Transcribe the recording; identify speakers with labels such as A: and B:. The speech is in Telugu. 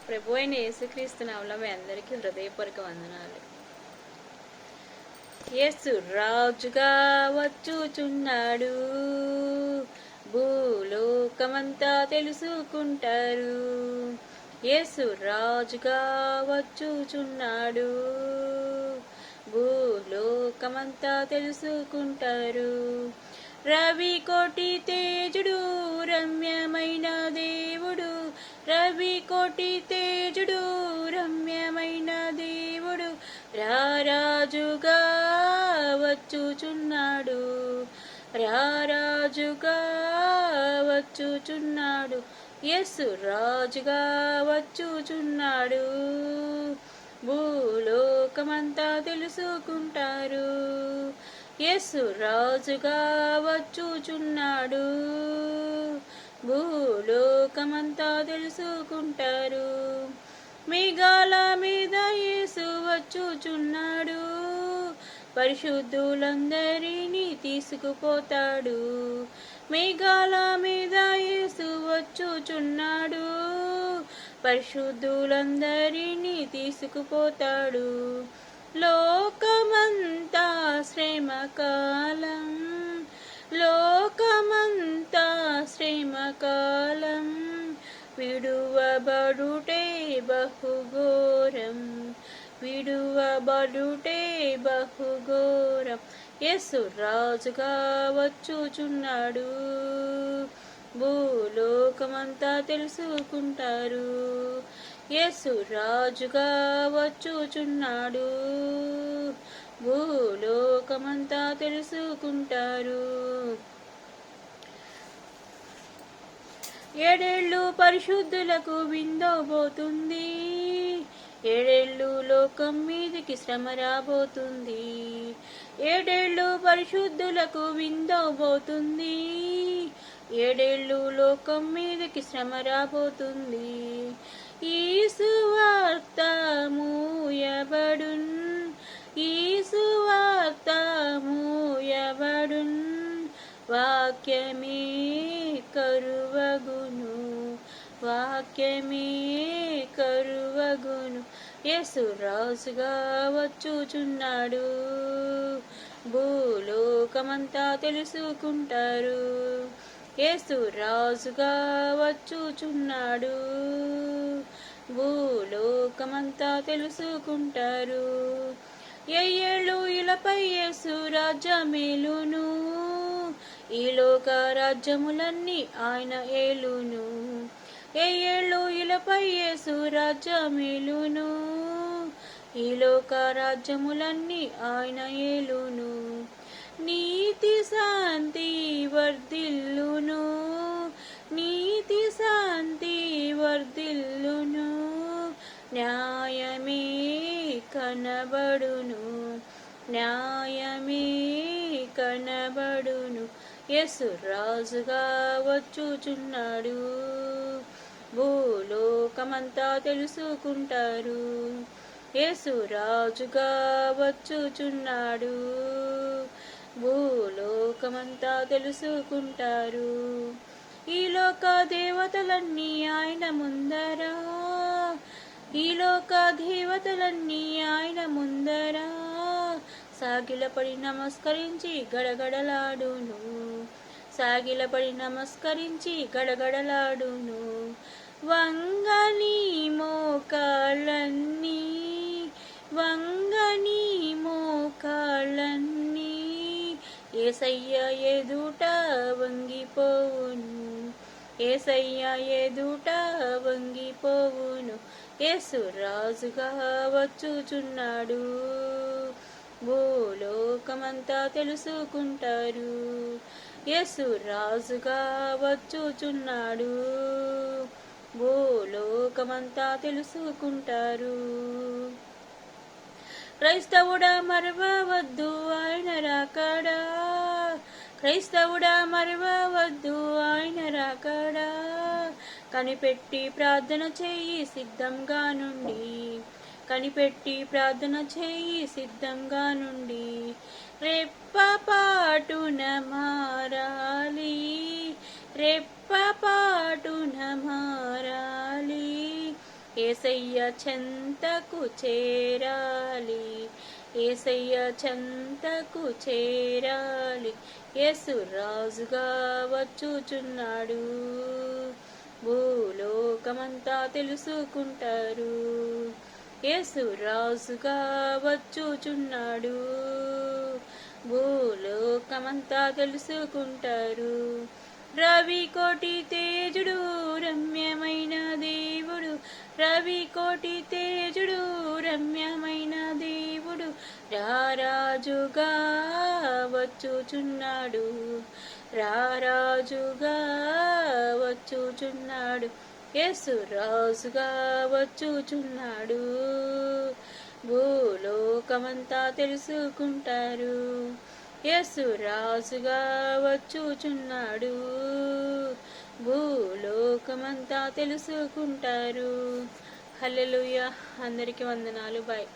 A: ప్రభు అయిన యేసుక్రీస్తు నామములో మీ అందరికీ హృదయపూర్వక వందనాలు. యేసు రాజుగా వచ్చుచున్నాడు, భూలోకమంతా తెలుసుకుంటారు. యేసు రాజుగా వచ్చుచున్నాడు, భూలోకమంతా తెలుసుకుంటారు. రవి కోటి తేజుడు, రమ్యమైన దేవుడు, రవి కోటి తేజుడు, రమ్యమైన దేవుడు, రారాజుగా వచ్చుచున్నాడు, రారాజుగా వచ్చుచున్నాడు. యేసు రాజుగా వచ్చుచున్నాడు, భూలోకమంతా తెలుసుకుంటారు. యేసు రాజుగా వచ్చుచున్నాడు, భూలోకమంతా తెలుసుకుంటారు. మేఘాల మీద యేసు వచ్చుచున్నాడు, పరిశుద్ధులందరినీ తీసుకుపోతాడు. మేఘాల మీద యేసు వచ్చుచున్నాడు, పరిశుద్ధులందరినీ తీసుకుపోతాడు. లోకమంతా శ్రమకాలం, లోకమంతా శ్రమకాలం, విడువబడుటే బహుఘోరం, విడువబడుటే బహుఘోరం. యేసు రాజుగా వచ్చుచున్నాడు, భూలోకమంతా తెలుసుకుంటారు. యేసు రాజుగా వచ్చుచున్నాడు, భూలోకమంతా తెలుసుకుంటారు. ఏడేళ్ళు పరిశుద్ధులకు విందోబోతుంది, ఏడేళ్ళు లోకం మీదికి శ్రమ రాబోతుంది. ఏడేళ్ళు పరిశుద్ధులకు విందోబోతుంది, ఏడేళ్ళు లోకం మీదికి శ్రమ రాబోతుంది. ఈ సువార్త మూయబడున్, ఈ సువార్త మూయబడున్, వాక్యమే కరువగును, వాక్యమే కరువగును. యేసు రాజుగా వచ్చుచున్నాడు, భూలోకమంతా తెలుసుకుంటారు. యేసు రాజుగా వచ్చుచున్నాడు, భూలోకమంతా తెలుసుకుంటారు. ఏళ్ళు ఇలపై యేసు రాజ్యమేలును, ఈ లోక రాజ్యములన్నీ ఆయన ఏలును. ఏళ్ళు ఇలపై యేసు రాజ్యమేలును, ఈ లోక రాజ్యములన్నీ ఆయన ఏలును. నీతి శాంతి వర్ధిల్లును, నీతి శాంతి వర్ధిల్లును, న్యాయమే కనబడును, న్యాయమే కనబడును. యేసు రాజుగా వచ్చుచున్నాడు, భూలోకమంతా తెలుసుకుంటారు. యేసు రాజుగా వచ్చుచున్నాడు, భూలోకమంతా తెలుసుకుంటారు. ఈ లోక దేవతలన్నీ ఆయన ముందరా, ఈ లోక దేవతలన్నీ ఆయన ముందరా, సాగిలపడి నమస్కరించి గడగడలాడును, సాగిలపడి నమస్కరించి గడగడలాడును. వంగని మోకాళ్ళన్నీ, వంగని మోకాళ్ళన్నీ, యేసయ్య ఎదుట వంగిపోవును, యేసయ్య ఎదుట వంగిపోవును. యేసు రాజుగా వచ్చుచున్నాడు, భూలోకమంతా తెలుసుకుంటారు. యేసు రాజుగా వచ్చుచున్నాడు, భూలోకమంతా తెలుసుకుంటారు. క్రైస్తవుడా మరవవద్దు ఆయన రాకడా, క్రైస్తవుడా మరవవద్దు ఆయన రాకడా, కనిపెట్టి ప్రార్థన చేయి సిద్ధంగా నుండి, కనిపెట్టి ప్రార్థన చేయి సిద్ధంగా నుండి. రెప్పపాటున మారాలి, రెప్పపాటున మారాలి, యేసయ్య చెంతకు చేరాలి, యేసయ్య చెంతకు చేరాలి. యేసు రాజుగా వచ్చుచున్నాడు, భూలోకమంతా తెలుసుకుంటారు. యేసు రాజుగా వచ్చుచున్నాడు, భూలోకమంతా తెలుసుకుంటారు. రవి కోటి తేజుడు రమ్యమైన దేవుడు, రవి కోటి తేజుడు రమ్యమైన దేవుడు, రారాజుగా వచ్చుచున్నాడు, రారాజుగా వచ్చుచున్నాడు. యేసు రాజుగా వచ్చుచున్నాడు, భూలోకమంతా తెలుసుకుంటారు. యేసు రాజుగా వచ్చుచున్నాడు, భూలోకమంతా తెలుసుకుంటారు. హల్లెలూయా. అందరికీ వందనాలు. బాయ్.